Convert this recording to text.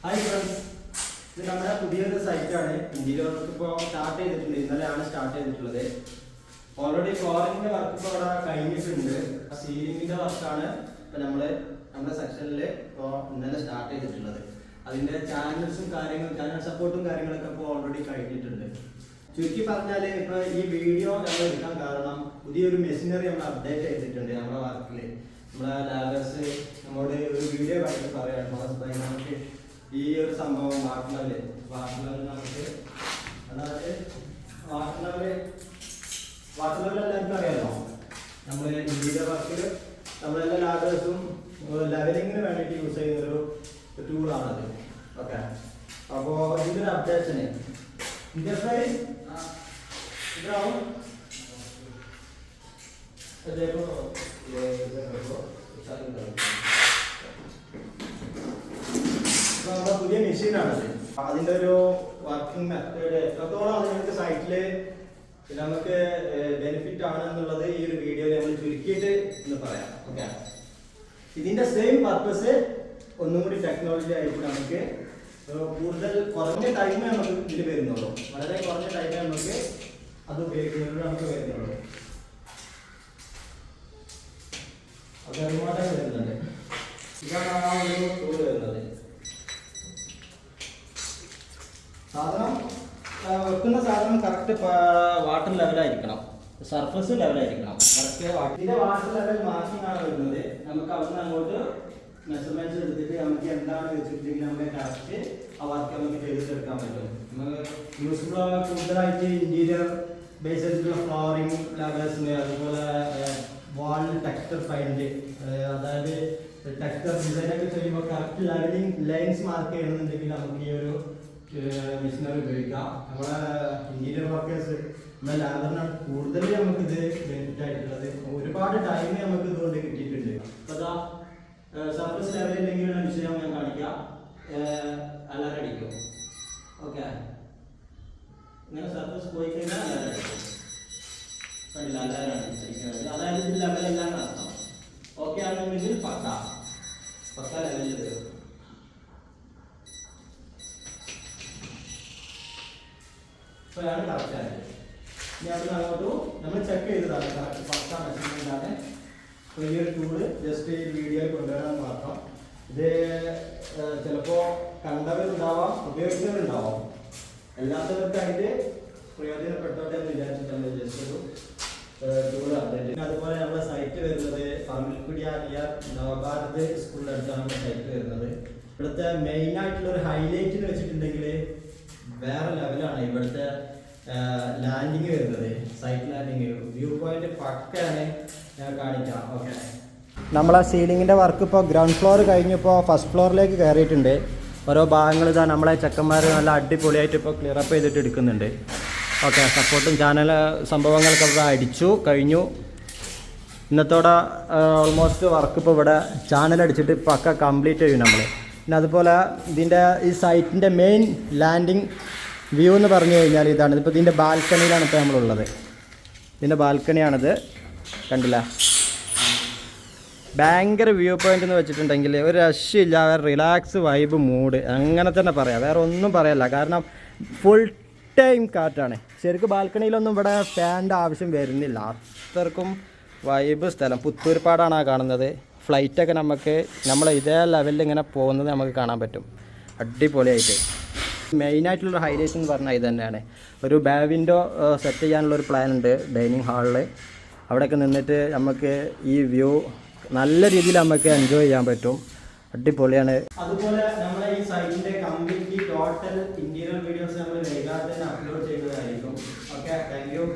Hi friends, ഇത് നമ്മുടെ പുതിയൊരു സൈറ്റാണ്. ഇന്ത്യയിൽ ഇപ്പോൾ സ്റ്റാർട്ട് ചെയ്തിട്ടുണ്ട്. ഇന്നലെയാണ് സ്റ്റാർട്ട് ചെയ്തിട്ടുള്ളത്. ഓൾറെഡി ഫ്ലോറിങ്ങിൻ്റെ വർക്ക് ഇപ്പോൾ അവിടെ കഴിഞ്ഞിട്ടുണ്ട്. സീലിങ്ങിൻ്റെ വർക്കാണ് ഇപ്പോൾ നമ്മുടെ സെക്ഷനിൽ ഇപ്പോൾ ഇന്നലെ സ്റ്റാർട്ട് ചെയ്തിട്ടുള്ളത്. അതിൻ്റെ ചാനൽസും ചാനൽ സപ്പോർട്ടും കാര്യങ്ങളൊക്കെ ഇപ്പോൾ ഓൾറെഡി കഴിഞ്ഞിട്ടുണ്ട്. ചുരുക്കി പറഞ്ഞാൽ ഇപ്പോൾ ഈ വീഡിയോ നമ്മൾ എടുക്കാൻ കാരണം പുതിയൊരു മെഷീനറി നമ്മൾ അപ്ഡേറ്റ് ചെയ്തിട്ടുണ്ട് നമ്മുടെ വർക്കിൽ. നമ്മളെ ലാബേഴ്സ് നമ്മോട് ഒരു വീഡിയോ കണ്ടിട്ട് പറയാം നമുക്ക് ഈ ഒരു സംഭവം വാട്ടർ ലെവൽ നമുക്ക് അതായത് വാട്ടർ ലെവൽ എല്ലാവർക്കും അറിയാമല്ലോ. നമ്മൾ ഇന്ത്യയുടെ വർക്കിൽ നമ്മളെല്ലാ ലാബേഴ്സും ലെവലിങ്ങിന് വേണ്ടിയിട്ട് യൂസ് ചെയ്യുന്നൊരു ടൂളാണത്. ഓക്കെ, അപ്പോൾ ഇതിൻ്റെ ഒരു അപ്ഡേഷന് പുതിയ മെഷീനാണത്. അതിൻ്റെ ഒരു വർക്കിംഗ് മെത്തേഡ് എത്രത്തോളം അത് നിങ്ങൾക്ക് സൈറ്റിൽ നമുക്ക് ബെനിഫിറ്റ് ആണ് എന്നുള്ളത് ഈ ഒരു വീഡിയോയിൽ നമ്മൾ ചുരുക്കിയിട്ട് ഇന്ന് പറയാം. ഓക്കെ, ഇതിൻ്റെ സെയിം പർപ്പസ് ഒന്നും കൂടി ടെക്നോളജി ആയിട്ട് നമുക്ക് കൂടുതൽ കുറഞ്ഞ ടൈമേ നമുക്ക് ഇതിൽ വരുന്നുള്ളൂ. വളരെ കുറഞ്ഞ ടൈമേ നമുക്ക് അത് ഉപയോഗിക്കുന്നത് നമുക്ക് വരുന്നുള്ളൂ. അത് ഒരുപാട് വരുന്നുണ്ട്. ഇതാണ് ആ ഒരു ടൂൾ വരുന്നത്. വെക്കുന്ന സാധനം കറക്റ്റ് വാട്ടർ ലെവലായിരിക്കണം, സർഫസ് ലെവലായിരിക്കണം. കറക്റ്റ് ഇതിന്റെ വാട്ടർ ലെവൽ മാർക്കിംഗ് ആണ് വരുന്നത്. നമുക്ക് അവിടുന്ന് അങ്ങോട്ട് മെഷർമെന്റ്സ് എടുത്തിട്ട് നമുക്ക് എന്താണ് വെച്ചിട്ടുണ്ടെങ്കിൽ നമുക്ക് കറക്റ്റ് ആ വർക്ക് നമുക്ക് ചെയ്തെടുക്കാൻ പറ്റും. നമുക്ക് യൂസ്ഫുൾ കൂടുതലായിട്ട് ഇന്റീരിയർ ബേസ് ചെയ്തിട്ടുള്ള ഫ്ലോറിംഗ് ലെവൽസിന്, അതുപോലെ വാൾ ടെക്സ്ചർ ഫൈൻഡ്, അതായത് ടെക്സ്ചർ ഡിസൈനൊക്കെ ചെയ്യുമ്പോൾ കറക്റ്റ് ലെവലിംഗ് ലൈൻസ് മാർക്ക് ചെയ്യണമെന്നുണ്ടെങ്കിൽ നമുക്ക് ഈ ഒരു മെഷീനറി ഉപയോഗിക്കാം. നമ്മളെ ഇന്റീരിയർ വർക്കേഴ്സ് നമ്മുടെ ലാബറിനാണ് കൂടുതൽ നമുക്കിത് ബെനിഫിറ്റ് ആയിട്ടുള്ളത്. ഒരുപാട് ടൈം നമുക്ക് ഇതുകൊണ്ട് കിട്ടിയിട്ടുണ്ട്. അപ്പോൾ അതാ സർഫസ് ലെവൽ എന്തെങ്കിലും വിഷയം ഞാൻ കാണിക്കാം. അലാറം അടിക്കും. ഓക്കെ, ഇങ്ങനെ സർഫസ് പോയി കഴിഞ്ഞാൽ അലാറം അടിക്കും. കണ്ടില്ല, അലാറം അടിക്കുന്നത്. അതായത് ഇത് ലെവലെല്ലാം അർത്ഥം. ഓക്കെ ആണെന്നുണ്ടെങ്കിൽ പക്ക ലെവലിൽ വരും. ഇപ്പോഴാണ് കറക്റ്റ് ആയത്. ഇനി അത് അങ്ങോട്ട് നമ്മൾ ചെക്ക് ചെയ്തതാണ് കറക്റ്റ് പക്ക മെഷർമെൻ്റാണ്. അപ്പോൾ ഈ ഒരു ടൂള് ജസ്റ്റ് ഈ വീഡിയോയിൽ കൊണ്ടുവരാൻ മാത്രം. ഇത് ചിലപ്പോൾ കണ്ടവരുണ്ടാവാം, ഉപയോഗിക്കുന്നവരുണ്ടാവാം. എല്ലാത്തവർക്കായിട്ട് പ്രയോജനപ്പെട്ടോട്ടെ എന്ന് വിചാരിച്ചിട്ടാണ് ജസ്റ്റ് ഒരു ടൂള് അപ്ഡേറ്റ്. അതുപോലെ നമ്മുടെ സൈറ്റ് വരുന്നത് ഫാമിലിക്കുടിയ നിയർ നവഭാരത് സ്കൂളിൻ്റെ അടുത്താണ് നമ്മുടെ സൈറ്റ് വരുന്നത്. ഇവിടുത്തെ മെയിനായിട്ടുള്ള ഒരു ഹൈലൈറ്റിന് വെച്ചിട്ടുണ്ടെങ്കിൽ വേറെ ലെവലാണ് ഇവിടുത്തെ ലാൻഡിങ് വരുന്നത്. സൈറ്റ് ലാൻഡിങ് വ്യൂ പോയിന്റ് പക്കയാണ് ഞാൻ കാണിക്കാം. ഓക്കെ, നമ്മളെ സീലിങ്ങിൻ്റെ വർക്ക് ഇപ്പോൾ ഗ്രൗണ്ട് ഫ്ലോർ കഴിഞ്ഞപ്പോൾ ഫസ്റ്റ് ഫ്ലോറിലേക്ക് കയറിയിട്ടുണ്ട്. ഓരോ ഭാഗങ്ങൾ ഇതാ നമ്മളെ ചെക്കന്മാർ നല്ല അടിപൊളിയായിട്ട് ഇപ്പോൾ ക്ലിയർ അപ്പ് ചെയ്തിട്ട് എടുക്കുന്നുണ്ട്. ഓക്കെ, സപ്പോർട്ടും ചാനൽ സംഭവങ്ങളൊക്കെ ഇവിടെ അടിച്ചു കഴിഞ്ഞു. ഇന്നത്തോടെ ഓൾമോസ്റ്റ് വർക്ക് ഇപ്പോൾ ഇവിടെ ചാനൽ അടിച്ചിട്ട് പക്ക കംപ്ലീറ്റ് ചെയ്യും നമ്മൾ. പിന്നെ അതുപോലെ ഇതിൻ്റെ ഈ സൈറ്റിൻ്റെ മെയിൻ ലാൻഡിങ് വ്യൂ എന്ന് പറഞ്ഞു കഴിഞ്ഞാൽ ഇതാണ്. ഇപ്പോൾ ഇതിൻ്റെ ബാൽക്കണിയിലാണ് ഇപ്പോൾ നമ്മളുള്ളത്. ഇതിൻ്റെ ബാൽക്കണിയാണിത്, കണ്ടില്ല. ഭയങ്കര വ്യൂ പോയിൻ്റ് എന്ന് വെച്ചിട്ടുണ്ടെങ്കിൽ ഒരു രക്ഷയില്ല. റിലാക്സ് വൈബ് മൂഡ് അങ്ങനെ തന്നെ പറയാം, വേറെ ഒന്നും പറയല്ല. കാരണം ഫുൾ ടൈം കാറ്റാണ്. ശരിക്കും ബാൽക്കണിയിലൊന്നും ഇവിടെ ഫാനിൻ്റെ ആവശ്യം വരുന്നില്ല. അത്രക്കും വൈബ് സ്ഥലം. പുത്തൂർപ്പാടാണ് കാണുന്നത്. ഫ്ലൈറ്റൊക്കെ നമ്മൾ ഇതേ ലെവലിൽ ഇങ്ങനെ പോകുന്നത് നമുക്ക് കാണാൻ പറ്റും അടിപൊളിയായിട്ട്. മെയിനായിട്ടുള്ളൊരു ഹൈലൈറ്റ് എന്ന് പറഞ്ഞാൽ ഇത് തന്നെയാണ്. ഒരു ബേ വിൻഡോ സെറ്റ് ചെയ്യാനുള്ളൊരു പ്ലാൻ ഉണ്ട് ഡൈനിങ് ഹാളിൽ. അവിടെയൊക്കെ നിന്നിട്ട് നമുക്ക് ഈ വ്യൂ നല്ല രീതിയിൽ നമുക്ക് എൻജോയ് ചെയ്യാൻ പറ്റും. അടിപൊളിയാണ്. അതുപോലെ നമ്മളെ ഈ സൈറ്റിൻ്റെ കംപ്ലീറ്റ് ടോട്ടൽ ഇന്റീരിയർ വീഡിയോസ് നമ്മൾ വൈകാതെ തന്നെ അപ്ലോഡ് ചെയ്യുന്നതായിരിക്കും. Okay, thank you.